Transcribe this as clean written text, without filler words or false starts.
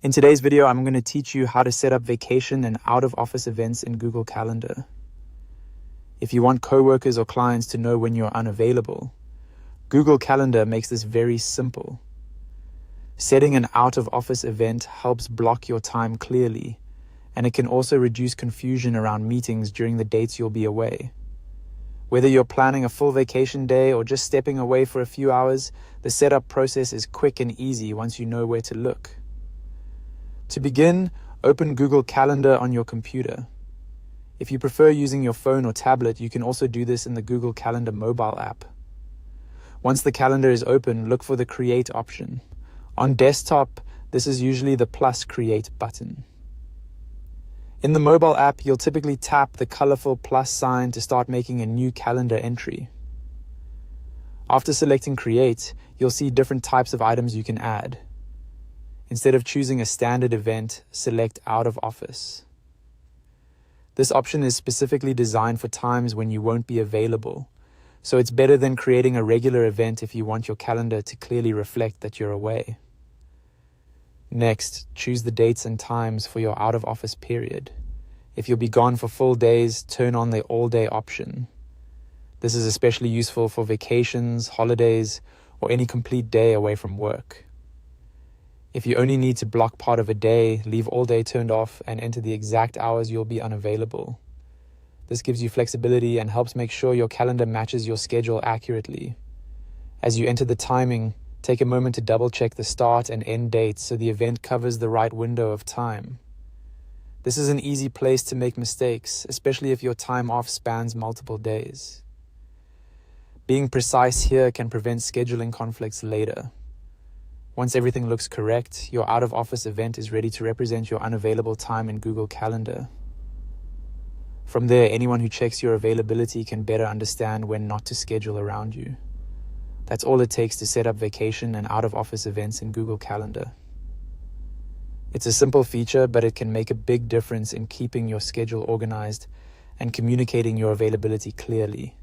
In today's video, I'm going to teach you how to set up vacation and out-of-office events in Google Calendar. If you want coworkers or clients to know when you're unavailable, Google Calendar makes this very simple. Setting an out-of-office event helps block your time clearly, and it can also reduce confusion around meetings during the dates you'll be away. Whether you're planning a full vacation day or just stepping away for a few hours, the setup process is quick and easy once you know where to look. To begin, open Google Calendar on your computer. If you prefer using your phone or tablet, you can also do this in the Google Calendar mobile app. Once the calendar is open, look for the Create option. On desktop, this is usually the plus Create button. In the mobile app, you'll typically tap the colorful plus sign to start making a new calendar entry. After selecting Create, you'll see different types of items you can add. Instead of choosing a standard event, select Out of Office. This option is specifically designed for times when you won't be available, so it's better than creating a regular event if you want your calendar to clearly reflect that you're away. Next, choose the dates and times for your out-of-office period. If you'll be gone for full days, turn on the all-day option. This is especially useful for vacations, holidays, or any complete day away from work. If you only need to block part of a day, leave all day turned off and enter the exact hours you'll be unavailable. This gives you flexibility and helps make sure your calendar matches your schedule accurately. As you enter the timing, take a moment to double-check the start and end dates so the event covers the right window of time. This is an easy place to make mistakes, especially if your time off spans multiple days. Being precise here can prevent scheduling conflicts later. Once everything looks correct, your out-of-office event is ready to represent your unavailable time in Google Calendar. From there, anyone who checks your availability can better understand when not to schedule around you. That's all it takes to set up vacation and out-of-office events in Google Calendar. It's a simple feature, but it can make a big difference in keeping your schedule organized and communicating your availability clearly.